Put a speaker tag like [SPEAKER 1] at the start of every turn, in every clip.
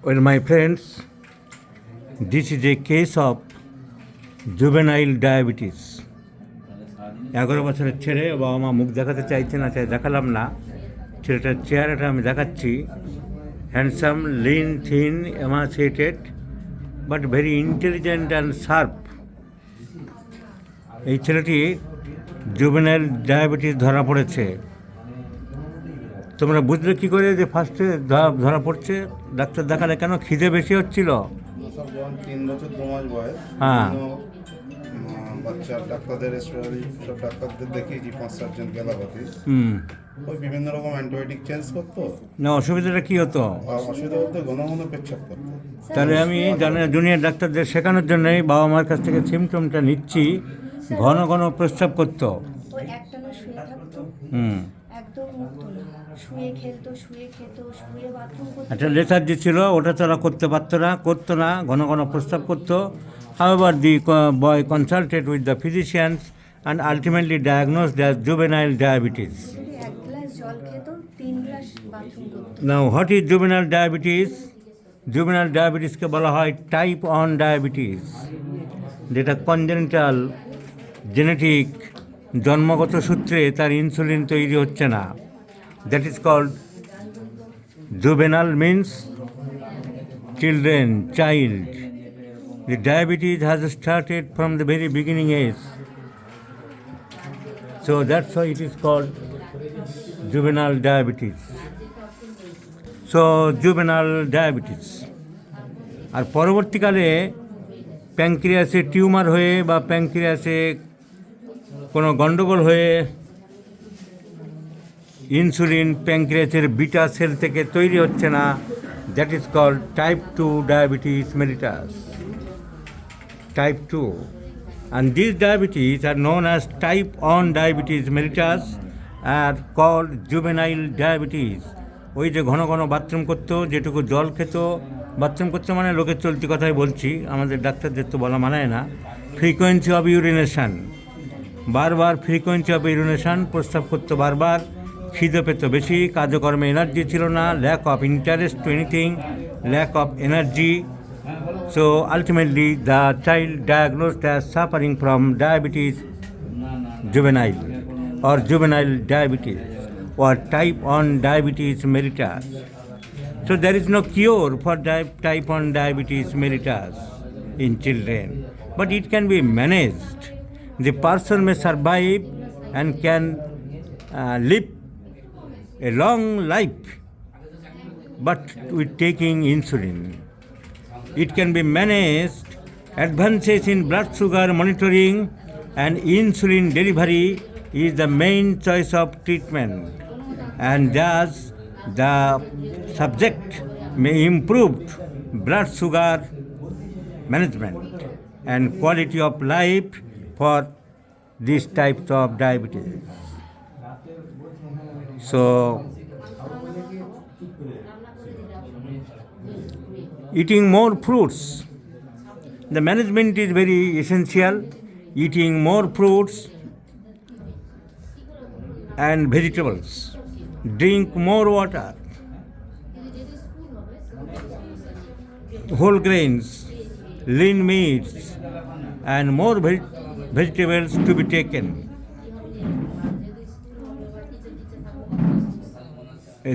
[SPEAKER 1] Well, my friends, this is a case of juvenile diabetes. 11 বছরের ছেলে, বাবা মা মুখ দেখাতে চাইছে না, তাই দেখালাম না। ছেলেটার চেহারাটা আমি দেখাচ্ছি। Handsome, lean, thin, emaciated, but very intelligent and sharp. এই ছেলেটি জুভেনাইল ডায়াবেটিস ধরা পড়েছে। তোমরা বুঝলে কী করে যে ফার্স্টে ধরা পড়ছে? ডাক্তার দেখালে কেন? খিদে বেশি হচ্ছিল।
[SPEAKER 2] 3 বছর 2 মাস বয়স।
[SPEAKER 1] হ্যাঁ,
[SPEAKER 2] বাচ্চা ডাক্তারদের সব ডাক্তারদের দেখিয়েছি 5-7 জন গেলাপাতি। ওই বিভিন্ন রকম অ্যান্টিবায়োটিক চেঞ্জ করতো।
[SPEAKER 1] না, অসুবিধাটা কী হতো?
[SPEAKER 2] অসুবিধা বলতে ঘন ঘন পেচ্ছাপ করতো।
[SPEAKER 1] তাহলে আমি জুনিয়র ডাক্তারদের শেখানোর জন্যই বাবা মার কাছ থেকে সিমটমটা নিচ্ছি। ঘন ঘন প্রস্রাব করতো। একটা লেথার্জি ছিল, ওটা তারা করতো না, ঘন ঘন প্রস্রাব করতো। However, the boy consulted with the physicians and ultimately diagnosed as juvenile diabetes. Now, what is juvenile diabetes? Juvenile diabetes কে বলা হয় টাইপ 1 ডায়াবেটিস, যেটা কনজেনিটাল, জেনেটিক, জন্মগত সূত্রে তার ইনসুলিন তৈরি হচ্ছে না। That is called juvenile, means children, child. The diabetes has started from the very beginning age. So that's why it is called juvenile diabetes. So juvenile diabetes. আর পরবর্তীকালে প্যাঙ্ক্রিয়াসে tumour হয়ে বা প্যাঙ্ক্রিয়াসে কোনো গণ্ডগোল হয়ে ইনসুলিন প্যাঙ্ক্রিয়াসের বিটা সেল থেকে তৈরি হচ্ছে না। That is called type 2 diabetes mellitus. Type 2, and these diabetes are known as type 1 diabetes mellitus, are called juvenile diabetes. ওই যে ঘন ঘন বাথরুম করতো, যেটুকু জল খেত, বাথরুম করতে মানে লোকের চলতি কথাই বলছি, আমাদের ডাক্তারদের তো বলা মানায় না। ফ্রিকোয়েন্সি অফ ইউরিনেশন, বারবার ফ্রিকোয়েন্সি অফ ইউরিনেশন, প্রস্রাব করতো বারবার, খিদে পেত বেশি, কাজকর্মে এনার্জি ছিল না, lack of interest to anything, lack of energy. So ultimately the child diagnosed as suffering from diabetes juvenile or juvenile diabetes or type 1 diabetes mellitus. So there is no cure for type 1 diabetes mellitus in children, but it can be managed. The person may survive and can live a long life, but with taking insulin. It can be managed. Advances in blood sugar monitoring and insulin delivery is the main choice of treatment, and thus the subject may improve blood sugar management and quality of life for these types of diabetes. So eating more fruits. The management is very essential. Eating more fruits and vegetables. Drink more water. Whole grains, lean meats, and more vegetables to be taken.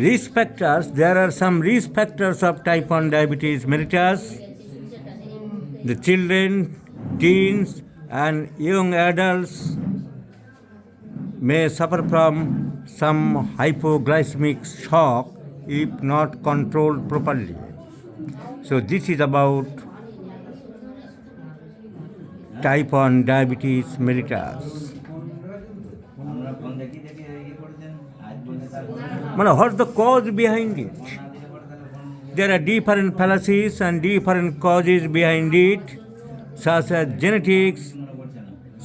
[SPEAKER 1] Risk factors. There are some risk factors of type 1 diabetes mellitus. The children, teens, and young adults may suffer from some hypoglycemic shock if not controlled properly. So this is about type 1 diabetes mellitus. What's the cause behind it? There are different fallacies and different causes behind it, such as genetics.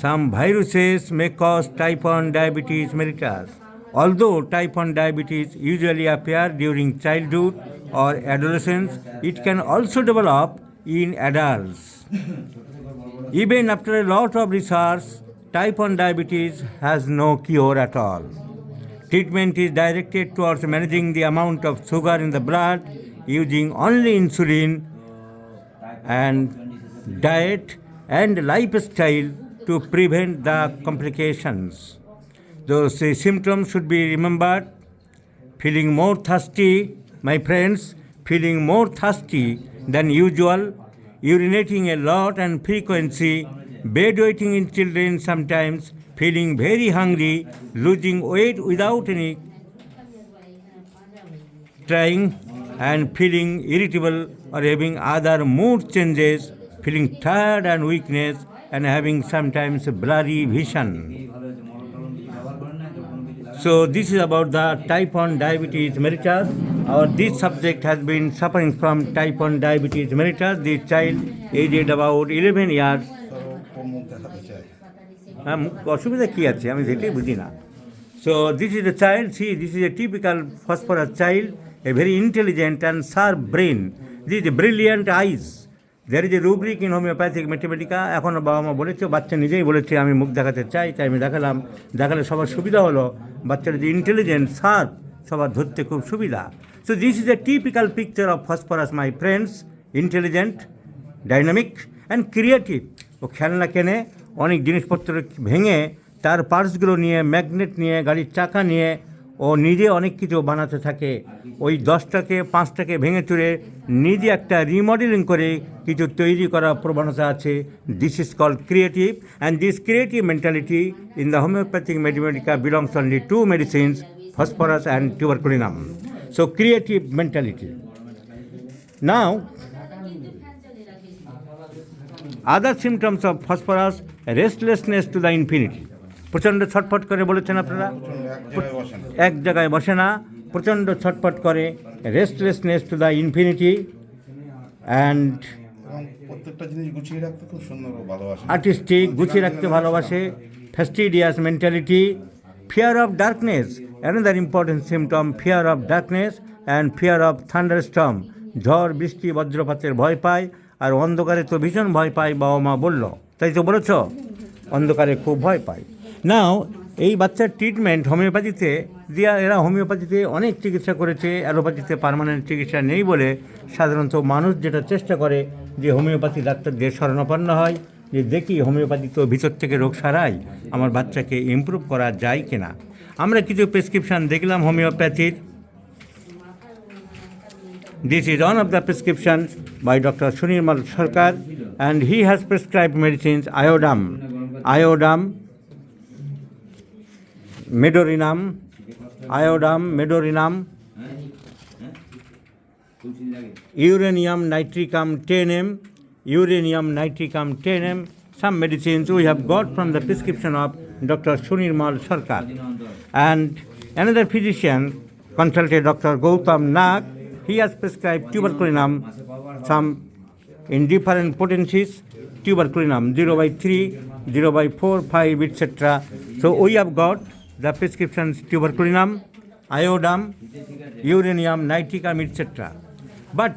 [SPEAKER 1] Some viruses may cause type 1 diabetes mellitus. Although type 1 diabetes usually appear during childhood or adolescence, it can also develop in adults. Even after a lot of research, type 1 diabetes has no cure at all. Treatment is directed towards managing the amount of sugar in the blood using only insulin and diet and lifestyle to prevent the complications. Those symptoms should be remembered: feeling more thirsty, my friends, feeling more thirsty than usual, urinating a lot and frequency, bedwetting in children sometimes, feeling very hungry, losing weight without any trying, and feeling irritable or having other mood changes, feeling tired and weakness, and having sometimes blurry vision. So this is about the type 1 diabetes mellitus. This subject has been suffering from type 1 diabetes mellitus. This child aged about 11 years. অসুবিধা কী আছে আমি সেটাই বুঝি না। So this is the child, see, this is a typical phosphorus child, a very intelligent and sharp brain. This is brilliant eyes. There is a rubric in homeopathic mathematica. এখন বাবা মা বলেছে, বাচ্চা নিজেই বলেছে আমি মুখ দেখাতে চাই, তাই আমি দেখালাম। দেখালে সবার সুবিধা হলো, বাচ্চারা যে ইন্টেলিজেন্ট, শার্প, সবার ধরতে খুব সুবিধা। So this is a typical picture of phosphorus, my friends. Intelligent, dynamic and creative. ও খেলনা কেনে, অনেক জিনিসপত্র ভেঙে তার পার্টসগুলো নিয়ে, ম্যাগনেট নিয়ে, গাড়ির চাকা নিয়ে ও নিজে অনেক কিছু বানাতে থাকে। ওই 10টাকে 5টাকে ভেঙে চুরে নিজে একটা রিমডেলিং করে কিছু তৈরি করার প্রবণতা আছে। This is called creative, and this creative mentality in the homeopathic materia medica belongs only to medicines, phosphorus and tuberculinum. So creative mentality. Now, other symptoms of phosphorus: restlessness to the infinity. প্রচণ্ড ছটফট করে, বলেছেন আপনারা, এক জায়গায় বসে না, প্রচণ্ড ছটফট করে, restlessness to the infinity, and
[SPEAKER 2] প্রত্যেকটা জিনিস গুছিয়ে রাখতে খুব সুন্দর ও ভালোবাসে,
[SPEAKER 1] আর্টিস্টিক, গুছিয়ে রাখতে ভালোবাসে, fastidious mentality, fear of darkness, another important symptom, fear of darkness and fear of thunderstorm, ঝড় বৃষ্টি বজ্রপাতের ভয় পায়, আর অন্ধকারে তো ভীষণ ভয় পায়, বাবা মা বলল, তাই তো বলেছ, অন্ধকারে খুব ভয় পায়। নাও এই বাচ্চার ট্রিটমেন্ট হোমিওপ্যাথিতে এরা হোমিওপ্যাথিতে অনেক চিকিৎসা করেছে, অ্যালোপ্যাথিতে পার্মানেন্ট চিকিৎসা নেই বলে সাধারণত মানুষ যেটা চেষ্টা করে যে হোমিওপ্যাথি ডাক্তারদের শরণাপন্ন হয়, যে দেখি হোমিওপ্যাথি তো ভিতর থেকে রোগ সারাই, আমার বাচ্চাকে ইমপ্রুভ করা যায় কিনা। আমরা কিছু প্রেসক্রিপশান দেখলাম হোমিওপ্যাথির। This is one of the prescriptions by Dr. Sunirmal Sarkar, and he has prescribed medicines iodam, medorinum, uranium nitricum 10m, some medicines we have got from the prescription of Dr. Sunirmal Sarkar. And another physician consulted Dr. Gautam Nag. He has prescribed tuberculinum, some in different potencies, tuberculinum 0/3, 0/4, 5, etc. So we have got the prescriptions tuberculinum, iodam, uranium nitricum, etc. But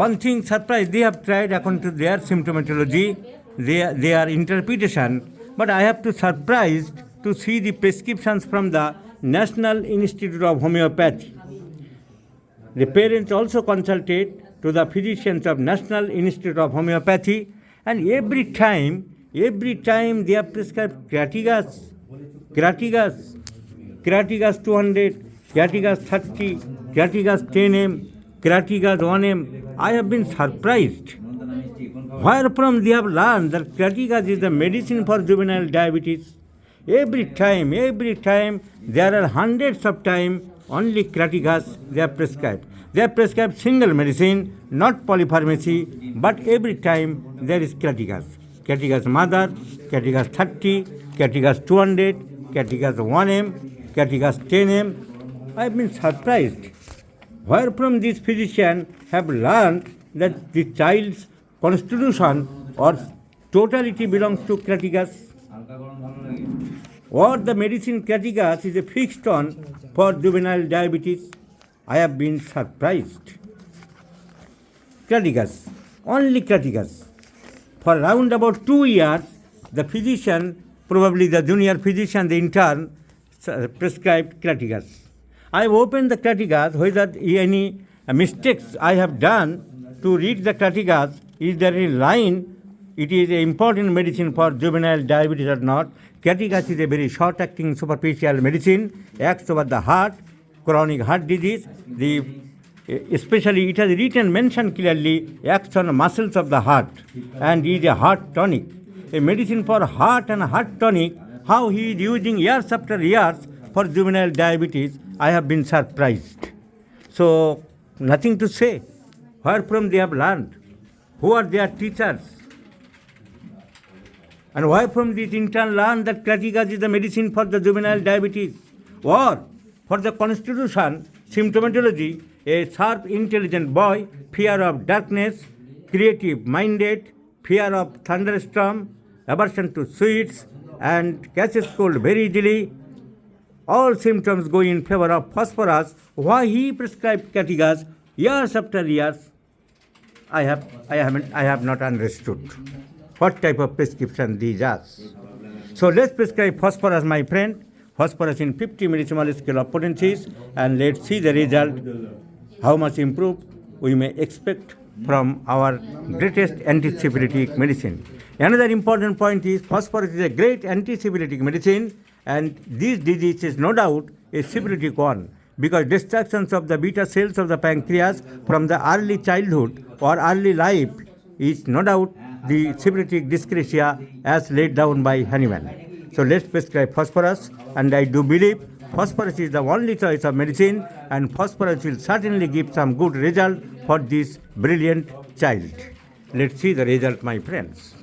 [SPEAKER 1] one thing surprised, they have tried according to their symptomatology, their interpretation, but I have to surprised to see the prescriptions from the National Institute of Homeopathy. The parents also consulted to the physicians of National Institute of Homeopathy, and every time they have prescribed Cratigas 200, Cratigas 30, Cratigas 10m, Cratigas 1m. I have been surprised. Wherefrom they have learned that Cratigas is the medicine for juvenile diabetes. Every time, there are hundreds of times only Cratigas they have prescribed. They have prescribed single medicine, not polypharmacy, but every time there is Cratigas. Cratigas mother, Cratigas 30, Cratigas 200, Cratigas 1m, Cratigas 10m. I have been surprised. Wherefrom these physicians have learned that the child's constitution or totality belongs to Cratigas. Or the medicine Cratigas is a fixed on for juvenile diabetes. I have been surprised. Cratigas, only Cratigas. For around about 2 years, the physician, probably the junior physician, the intern, prescribed Cratigas. I have opened the Cratigas whether any mistakes I have done to read the Kratikas is there a line, it is an important medicine for juvenile diabetes or not. Kratikas is a very short-acting superficial medicine, acts over the heart, chronic heart disease, especially it has written, mentioned clearly, acts on muscles of the heart and is a heart tonic. A medicine for heart and heart tonic, how he is using years after years for juvenile diabetes, I have been surprised. So, nothing to say. Where from they have learned? Who are their teachers? And why from this intern learn that Kratikas is the medicine for the juvenile diabetes? Or for the constitution, symptomatology, a sharp, intelligent boy, fear of darkness, creative-minded, fear of thunderstorm, aversion to sweets, and catches cold very easily. All symptoms go in favor of phosphorus. Why he prescribed Kratikas years after years? I have not understood what type of prescription these are. So let's prescribe phosphorus, my friend. Phosphorus in 50 millisimolar scale of potencies, and let's see the result, how much improved we may expect from our greatest antisyphilitic medicine. Another important point is phosphorus is a great antisyphilitic medicine, and this disease is no doubt a syphilitic one, because destructions of the beta cells of the pancreas from the early childhood or early life is no doubt the syphilitic dyscrasia as laid down by Hahnemann. So let's prescribe phosphorus, and I do believe phosphorus is the only choice of medicine, and phosphorus will certainly give some good result for this brilliant child. Let's see the result, my friends.